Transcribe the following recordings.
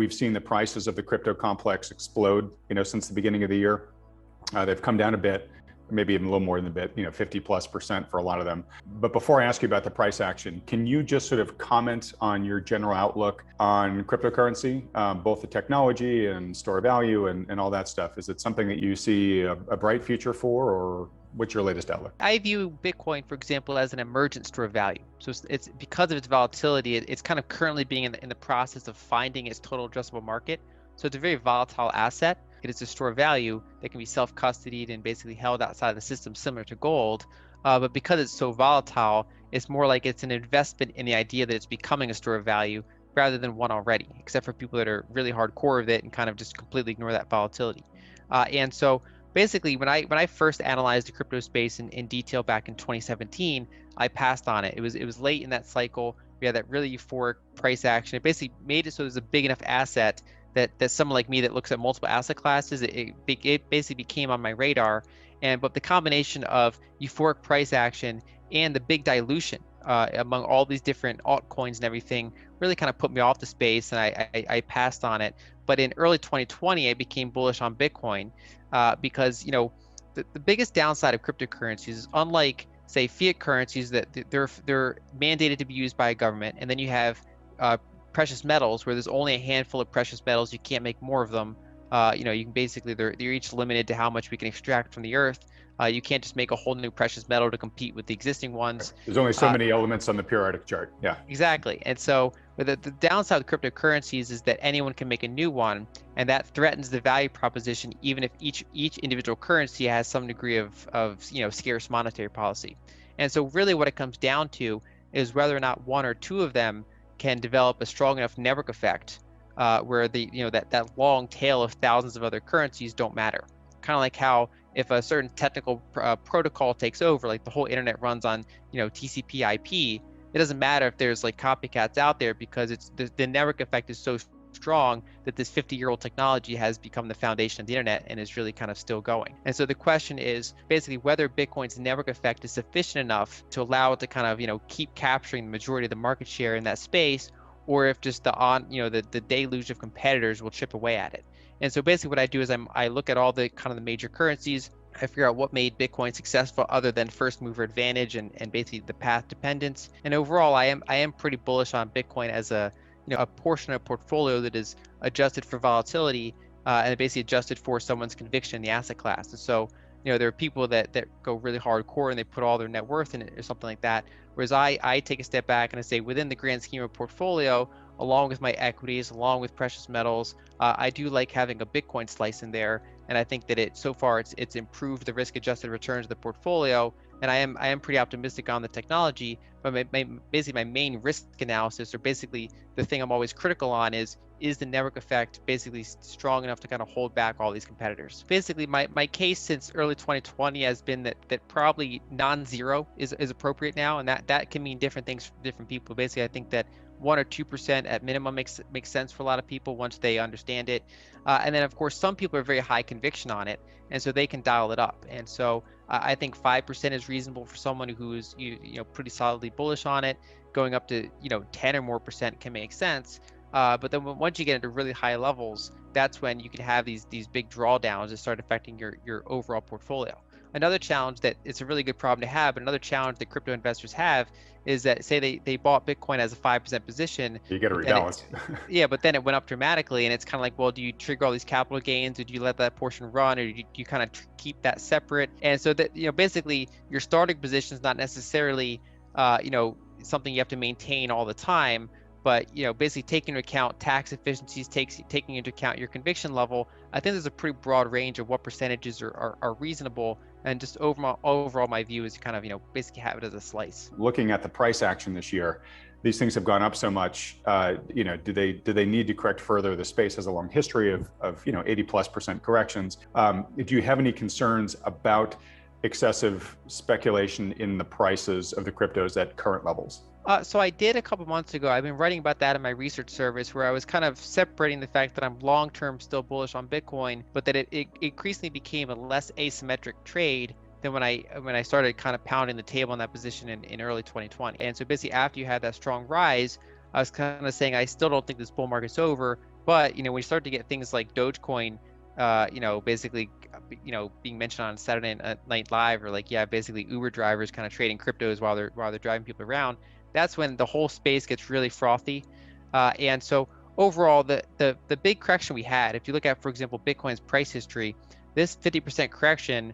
we've seen the prices of the crypto complex explode, since the beginning of the year. They've come down a bit, maybe even a little more than a bit, 50+% for a lot of them. But before I ask you about the price action, can you just sort of comment on your general outlook on cryptocurrency, both the technology and store of value and all that stuff? Is it something that you see a bright future for, or what's your latest outlook? I view Bitcoin, for example, as an emergent store of value. So it's because of its volatility, it's kind of currently being in the process of finding its total addressable market. So it's a very volatile asset. It is a store of value that can be self-custodied and basically held outside the system, similar to gold. But because it's so volatile, it's more like it's an investment in the idea that it's becoming a store of value rather than one already, except for people that are really hardcore with it and kind of just completely ignore that volatility. And so basically, when I first analyzed the crypto space in detail back in 2017, I passed on it. It was late in that cycle. We had that really euphoric price action. It basically made it so there's a big enough asset that someone like me that looks at multiple asset classes, it basically became on my radar. But the combination of euphoric price action and the big dilution among all these different altcoins and everything really kind of put me off the space, and I passed on it. But in early 2020, I became bullish on Bitcoin because the biggest downside of cryptocurrencies is, unlike say fiat currencies, that they're mandated to be used by a government, and then you have precious metals where there's only a handful of precious metals. You can't make more of them. You can basically, they're each limited to how much we can extract from the earth. You can't just make a whole new precious metal to compete with the existing ones. There's only so many elements on the periodic chart. Yeah, exactly. And so the downside of cryptocurrencies is that anyone can make a new one, and that threatens the value proposition, even if each individual currency has some degree of scarce monetary policy. And so really what it comes down to is whether or not one or two of them can develop a strong enough network effect where that long tail of thousands of other currencies don't matter. Kind of like how if a certain technical protocol takes over, like the whole internet runs on TCP/IP, it doesn't matter if there's like copycats out there, because it's the network effect is so strong that this 50-year-old technology has become the foundation of the internet and is really kind of still going. And so the question is basically whether Bitcoin's network effect is sufficient enough to allow it to kind of keep capturing the majority of the market share in that space, or if just the deluge of competitors will chip away at it. And so basically what I do is I look at all the kind of the major currencies. I figure out what made Bitcoin successful other than first mover advantage and basically the path dependence. And overall, I am pretty bullish on Bitcoin as a portion of a portfolio that is adjusted for volatility and basically adjusted for someone's conviction in the asset class. And so, there are people that go really hardcore and they put all their net worth in it or something like that. Whereas I take a step back and I say, within the grand scheme of a portfolio, along with my equities, along with precious metals, I do like having a Bitcoin slice in there. And I think that so far it's improved the risk-adjusted returns of the portfolio. And I am pretty optimistic on the technology. But basically my main risk analysis, or basically the thing I'm always critical on, is the network effect basically strong enough to kind of hold back all these competitors? Basically, my case since early 2020 has been that probably non-zero is appropriate now, and that can mean different things for different people. Basically, I think that 1 or 2% at minimum makes sense for a lot of people once they understand it. And then, of course, some people are very high conviction on it, and so they can dial it up. And so I think 5% is reasonable for someone who's pretty solidly bullish on it. Going up to 10 or more percent can make sense. But then once you get into really high levels, that's when you can have these big drawdowns that start affecting your overall portfolio. Another challenge that it's a really good problem to have, but another challenge that crypto investors have is that, say they bought Bitcoin as a 5% position. You get to rebalance. Yeah, but then it went up dramatically, and it's kind of like, well, do you trigger all these capital gains, or do you let that portion run, or do you kind of keep that separate? And so that basically your starting position is not necessarily something you have to maintain all the time. But basically taking into account tax efficiencies, taking into account your conviction level, I think there's a pretty broad range of what percentages are reasonable. And just overall, my view is to kind of basically have it as a slice. Looking at the price action this year, these things have gone up so much. Do they need to correct further? The space has a long history of 80+% corrections. Do you have any concerns about excessive speculation in the prices of the cryptos at current levels? So I did a couple months ago. I've been writing about that in my research service, where I was kind of separating the fact that I'm long-term still bullish on Bitcoin, but that it increasingly became a less asymmetric trade than when I started kind of pounding the table on that position in early 2020. And so basically after you had that strong rise, I was kind of saying I still don't think this bull market's over, But when you start to get things like Dogecoin, basically, being mentioned on Saturday Night Live, or basically Uber drivers kind of trading cryptos while they're driving people around. That's when the whole space gets really frothy, and so overall, the big correction we had, if you look at, for example, Bitcoin's price history, this 50% correction,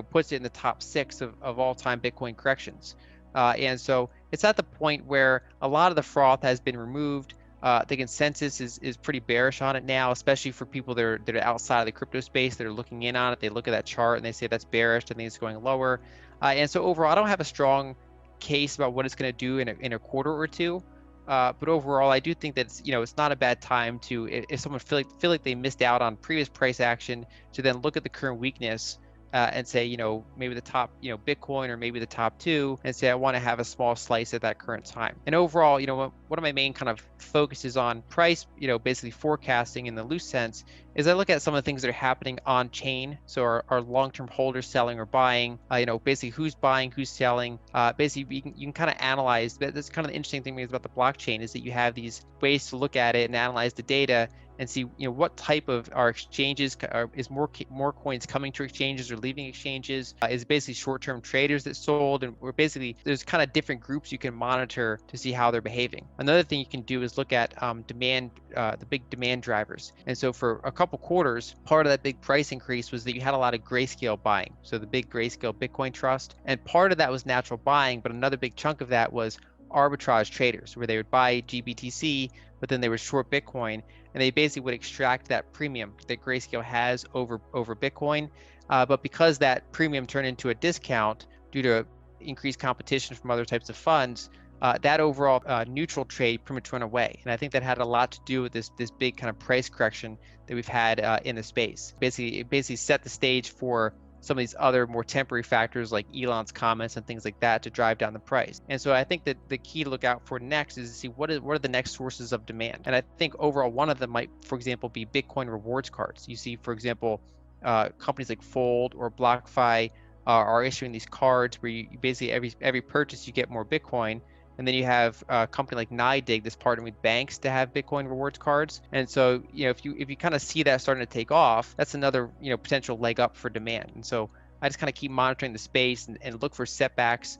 puts it in the top 6 of all-time Bitcoin corrections, and so it's at the point where a lot of the froth has been removed. The consensus is pretty bearish on it now, especially for people that are outside of the crypto space that are looking in on it. They look at that chart and they say that's bearish. I think it's going lower. And so overall, I don't have a strong case about what it's going to do in a quarter or two. But overall, I do think that it's not a bad time to, if someone feel like they missed out on previous price action, to then look at the current weakness, and say, maybe the top, Bitcoin, or maybe the top 2, and say, I want to have a small slice at that current time. And overall, one of my main kind of focuses on price, basically forecasting in the loose sense, is I look at some of the things that are happening on chain. So are long-term holders selling or buying, basically who's buying, who's selling. Basically, you can kind of analyze. That's kind of the interesting thing about the blockchain, is that you have these ways to look at it and analyze the data and see, what type of our exchanges, is more coins coming to exchanges or leaving exchanges, is basically short-term traders that sold, and we're basically, there's kind of different groups you can monitor to see how they're behaving. Another thing you can do is look at demand, the big demand drivers. And so for a couple quarters, part of that big price increase was that you had a lot of grayscale buying. So the big grayscale Bitcoin trust, and part of that was natural buying, but another big chunk of that was arbitrage traders, where they would buy GBTC, but then they would short Bitcoin, and they basically would extract that premium that Grayscale has over Bitcoin. But because that premium turned into a discount due to increased competition from other types of funds, that overall neutral trade pretty much went away. And I think that had a lot to do with this big kind of price correction that we've had in the space. It basically set the stage for some of these other more temporary factors like Elon's comments and things like that to drive down the price. And so I think that the key to look out for next is to see what are the next sources of demand. And I think overall, one of them might, for example, be Bitcoin rewards cards. You see, for example, companies like Fold or BlockFi are issuing these cards where you basically every purchase you get more Bitcoin. And then you have a company like NYDIG that's partnering with banks to have Bitcoin rewards cards. And so, if you kind of see that starting to take off, that's another, potential leg up for demand. And so I just kind of keep monitoring the space and look for setbacks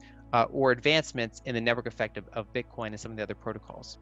or advancements in the network effect of Bitcoin and some of the other protocols.